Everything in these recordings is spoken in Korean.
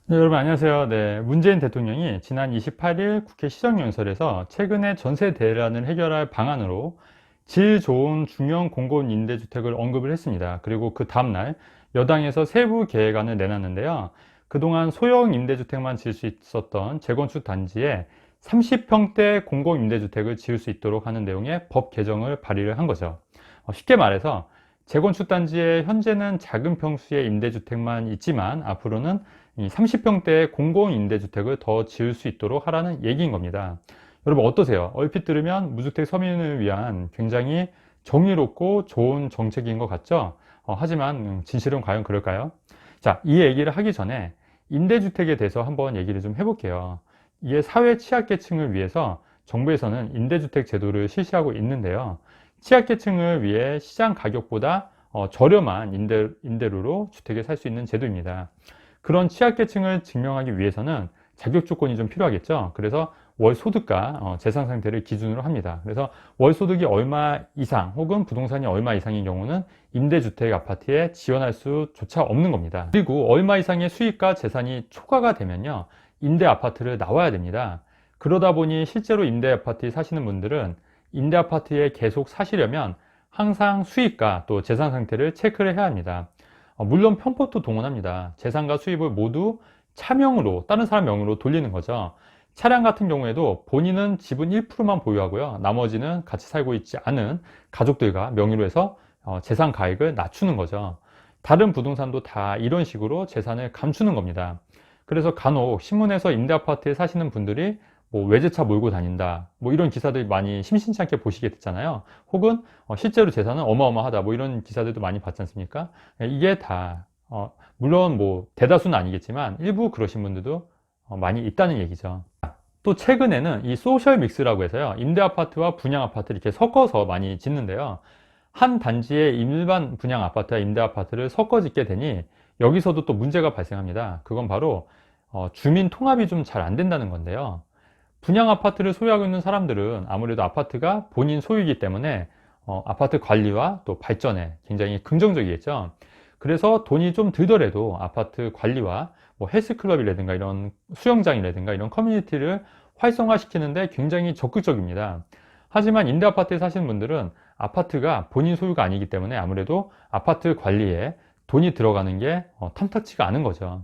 네, 여러분 안녕하세요. 네, 문재인 대통령이 지난 28일 국회 시정연설에서 최근에 전세 대란을 해결할 방안으로 질 좋은 중형 공공 임대주택을 언급을 했습니다. 그리고 그 다음날 여당에서 세부 계획안을 내놨는데요. 그동안 소형 임대주택만 지을 수 있었던 재건축 단지에 30평대 공공 임대주택을 지을 수 있도록 하는 내용의 법 개정을 발의를 한 거죠. 쉽게 말해서 재건축 단지에 현재는 작은 평수의 임대주택만 있지만 앞으로는 이 30평대의 공공임대주택을 더 지을 수 있도록 하라는 얘기인 겁니다. 여러분 어떠세요? 얼핏 들으면 무주택 서민을 위한 굉장히 정의롭고 좋은 정책인 것 같죠? 하지만 진실은 과연 그럴까요? 자, 이 얘기를 하기 전에 임대주택에 대해서 한번 얘기를 좀 해볼게요. 이게 사회 취약계층을 위해서 정부에서는 임대주택 제도를 실시하고 있는데요. 취약계층을 위해 시장 가격보다 저렴한 임대료로 주택에 살 수 있는 제도입니다. 그런 취약계층을 증명하기 위해서는 자격 조건이 좀 필요하겠죠. 그래서 월 소득과 재산 상태를 기준으로 합니다. 그래서 월 소득이 얼마 이상 혹은 부동산이 얼마 이상인 경우는 임대주택 아파트에 지원할 수조차 없는 겁니다. 그리고 얼마 이상의 수익과 재산이 초과가 되면요, 임대 아파트를 나와야 됩니다. 그러다 보니 실제로 임대 아파트에 사시는 분들은 임대 아파트에 계속 사시려면 항상 수익과 또 재산 상태를 체크를 해야 합니다. 물론 편법도 동원합니다. 재산과 수입을 모두 차명으로, 다른 사람 명으로 돌리는 거죠. 차량 같은 경우에도 본인은 지분 1%만 보유하고요, 나머지는 같이 살고 있지 않은 가족들과 명의로 해서 재산 가액을 낮추는 거죠. 다른 부동산도 다 이런 식으로 재산을 감추는 겁니다. 그래서 간혹 신문에서 임대아파트에 사시는 분들이 뭐 외제차 몰고 다닌다, 뭐 이런 기사들 많이 심심치 않게 보시게 됐잖아요. 혹은 실제로 재산은 어마어마하다, 뭐 이런 기사들도 많이 봤지 않습니까? 이게 다 물론 뭐 대다수는 아니겠지만 일부 그러신 분들도 많이 있다는 얘기죠. 또 최근에는 이 소셜 믹스라고 해서요, 임대 아파트와 분양 아파트 이렇게 섞어서 많이 짓는데요. 한 단지에 일반 분양 아파트와 임대 아파트를 섞어 짓게 되니 여기서도 또 문제가 발생합니다. 그건 바로 주민 통합이 좀 잘 안 된다는 건데요. 분양 아파트를 소유하고 있는 사람들은 아무래도 아파트가 본인 소유이기 때문에 아파트 관리와 또 발전에 굉장히 긍정적이겠죠. 그래서 돈이 좀 들더라도 아파트 관리와 뭐 헬스클럽이라든가 이런 수영장이라든가 이런 커뮤니티를 활성화시키는데 굉장히 적극적입니다. 하지만 임대아파트에 사시는 분들은 아파트가 본인 소유가 아니기 때문에 아무래도 아파트 관리에 돈이 들어가는 게 탐탁치가 않은 거죠.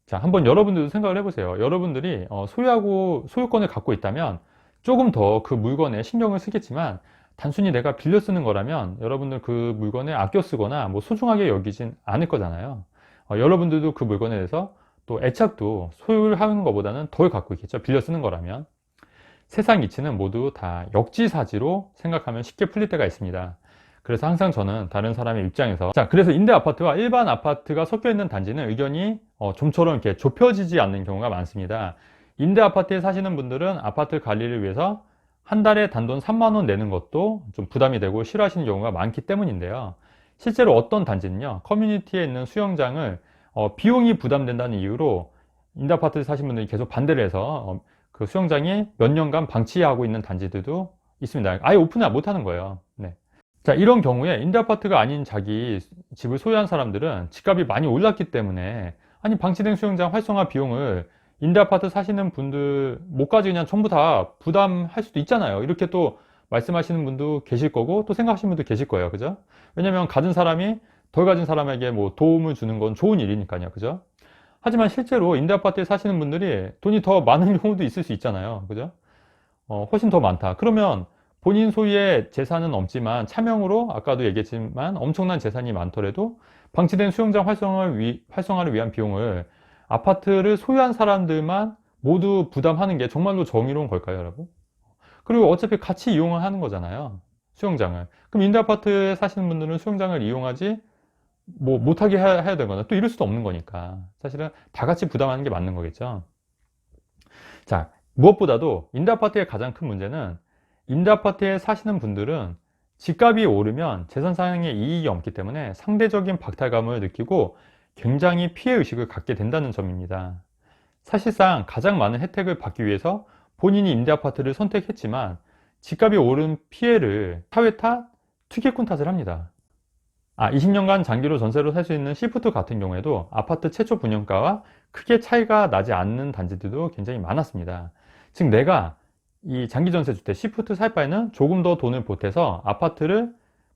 자, 한번 여러분들도 생각을 해보세요. 여러분들이 소유권을 갖고 있다면 조금 더 그 물건에 신경을 쓰겠지만, 단순히 내가 빌려 쓰는 거라면 여러분들 그 물건을 아껴 쓰거나 뭐 소중하게 여기진 않을 거잖아요. 여러분들도 그 물건에 대해서 또 애착도 소유를 하는 것보다는 덜 갖고 있겠죠, 빌려 쓰는 거라면. 세상 이치는 모두 다 역지사지로 생각하면 쉽게 풀릴 때가 있습니다. 그래서 항상 저는 다른 사람의 입장에서, 자, 그래서 임대 아파트와 일반 아파트가 섞여 있는 단지는 의견이 좀처럼 이렇게 좁혀지지 않는 경우가 많습니다. 임대 아파트에 사시는 분들은 아파트 관리를 위해서 한 달에 단돈 3만 원 내는 것도 좀 부담이 되고 싫어하시는 경우가 많기 때문인데요. 실제로 어떤 단지는요, 커뮤니티에 있는 수영장을 비용이 부담된다는 이유로 임대 아파트에 사시는 분들이 계속 반대를 해서 그 수영장이 몇 년간 방치하고 있는 단지들도 있습니다. 아예 오픈을 못 하는 거예요. 네. 자, 이런 경우에 임대아파트가 아닌 자기 집을 소유한 사람들은 집값이 많이 올랐기 때문에, 아니 방치된 수영장 활성화 비용을 임대아파트 사시는 분들 못까지 그냥 전부 다 부담할 수도 있잖아요. 이렇게 또 말씀하시는 분도 계실 거고 또 생각하시는 분도 계실 거예요. 그죠? 왜냐면 가진 사람이 덜 가진 사람에게 뭐 도움을 주는 건 좋은 일이니까요. 그죠? 하지만 실제로 임대아파트에 사시는 분들이 돈이 더 많은 경우도 있을 수 있잖아요. 그죠? 훨씬 더 많다. 그러면 본인 소유의 재산은 없지만 차명으로 아까도 얘기했지만 엄청난 재산이 많더라도 방치된 수영장 활성화를 위한 비용을 아파트를 소유한 사람들만 모두 부담하는 게 정말로 정의로운 걸까요, 여러분? 그리고 어차피 같이 이용을 하는 거잖아요, 수영장을. 그럼 임대아파트에 사시는 분들은 수영장을 이용하지 뭐 못하게 해야 되거나 또 이럴 수도 없는 거니까 사실은 다 같이 부담하는 게 맞는 거겠죠. 자, 무엇보다도 임대아파트의 가장 큰 문제는, 임대아파트에 사시는 분들은 집값이 오르면 재산상의 이익이 없기 때문에 상대적인 박탈감을 느끼고 굉장히 피해의식을 갖게 된다는 점입니다. 사실상 가장 많은 혜택을 받기 위해서 본인이 임대아파트를 선택했지만 집값이 오른 피해를 사회 탓, 투기꾼 탓을 합니다. 20년간 장기로 전세로 살 수 있는 시프트 같은 경우에도 아파트 최초 분양가와 크게 차이가 나지 않는 단지들도 굉장히 많았습니다. 즉 내가 이 장기전세주택 시프트 살 바에는 조금 더 돈을 보태서 아파트를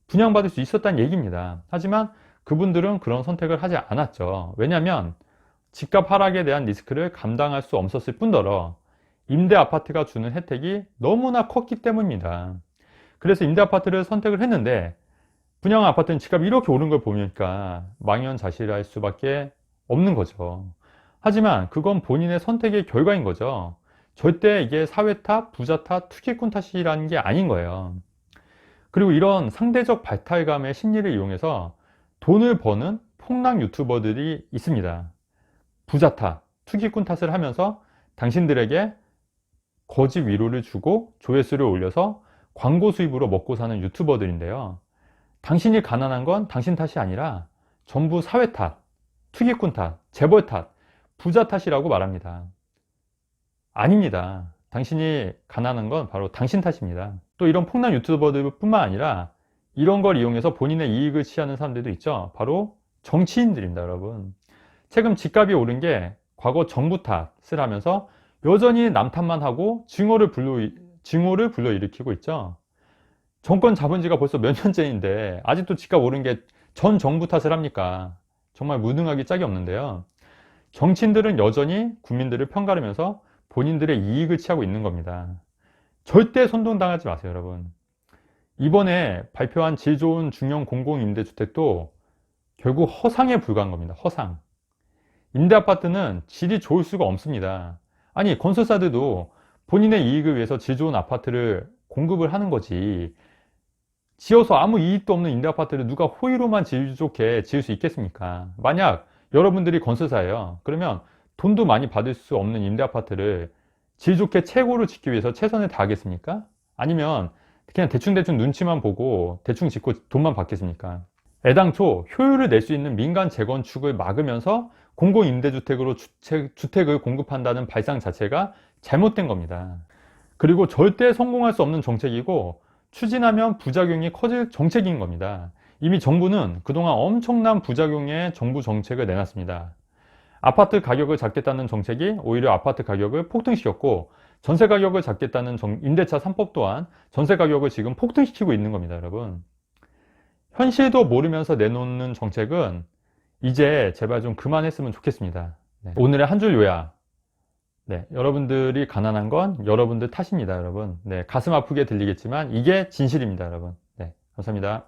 분양받을 수 있었다는 얘기입니다. 하지만 그분들은 그런 선택을 하지 않았죠. 왜냐하면 집값 하락에 대한 리스크를 감당할 수 없었을 뿐더러 임대 아파트가 주는 혜택이 너무나 컸기 때문입니다. 그래서 임대 아파트를 선택을 했는데 분양 아파트는 집값이 이렇게 오른 걸 보니까 망연자실할 수밖에 없는 거죠. 하지만 그건 본인의 선택의 결과인 거죠. 절대 이게 사회 탓, 부자 탓, 투기꾼 탓이라는 게 아닌 거예요. 그리고 이런 상대적 발탈감의 심리를 이용해서 돈을 버는 폭락 유튜버들이 있습니다. 부자 탓, 투기꾼 탓을 하면서 당신들에게 거짓 위로를 주고 조회수를 올려서 광고 수입으로 먹고 사는 유튜버들인데요. 당신이 가난한 건 당신 탓이 아니라 전부 사회 탓, 투기꾼 탓, 재벌 탓, 부자 탓이라고 말합니다. 아닙니다. 당신이 가난한 건 바로 당신 탓입니다. 또 이런 폭락 유튜버들 뿐만 아니라 이런 걸 이용해서 본인의 이익을 취하는 사람들도 있죠. 바로 정치인들입니다, 여러분. 최근 집값이 오른 게 과거 정부 탓을 하면서 여전히 남 탓만 하고 증오를 불러일으키고 있죠. 정권 잡은 지가 벌써 몇 년째인데 아직도 집값 오른 게 전 정부 탓을 합니까? 정말 무능하기 짝이 없는데요. 정치인들은 여전히 국민들을 편가르면서 본인들의 이익을 취하고 있는 겁니다. 절대 선동당하지 마세요, 여러분. 이번에 발표한 질 좋은 중형 공공임대주택도 결국 허상에 불과한 겁니다. 허상. 임대아파트는 질이 좋을 수가 없습니다. 아니, 건설사들도 본인의 이익을 위해서 질 좋은 아파트를 공급을 하는 거지. 지어서 아무 이익도 없는 임대아파트를 누가 호의로만 질 좋게 지을 수 있겠습니까? 만약 여러분들이 건설사예요. 그러면 돈도 많이 받을 수 없는 임대아파트를 질 좋게 최고로 짓기 위해서 최선을 다하겠습니까? 아니면 그냥 대충대충 눈치만 보고 대충 짓고 돈만 받겠습니까? 애당초 효율을 낼 수 있는 민간 재건축을 막으면서 공공임대주택으로 주택을 공급한다는 발상 자체가 잘못된 겁니다. 그리고 절대 성공할 수 없는 정책이고 추진하면 부작용이 커질 정책인 겁니다. 이미 정부는 그동안 엄청난 부작용의 정부 정책을 내놨습니다. 아파트 가격을 잡겠다는 정책이 오히려 아파트 가격을 폭등시켰고 전세 가격을 잡겠다는 임대차 3법 또한 전세 가격을 지금 폭등시키고 있는 겁니다, 여러분. 현실도 모르면서 내놓는 정책은 이제 제발 좀 그만했으면 좋겠습니다. 네. 오늘의 한 줄 요약. 네, 여러분들이 가난한 건 여러분들 탓입니다, 여러분. 네, 가슴 아프게 들리겠지만 이게 진실입니다, 여러분. 네, 감사합니다.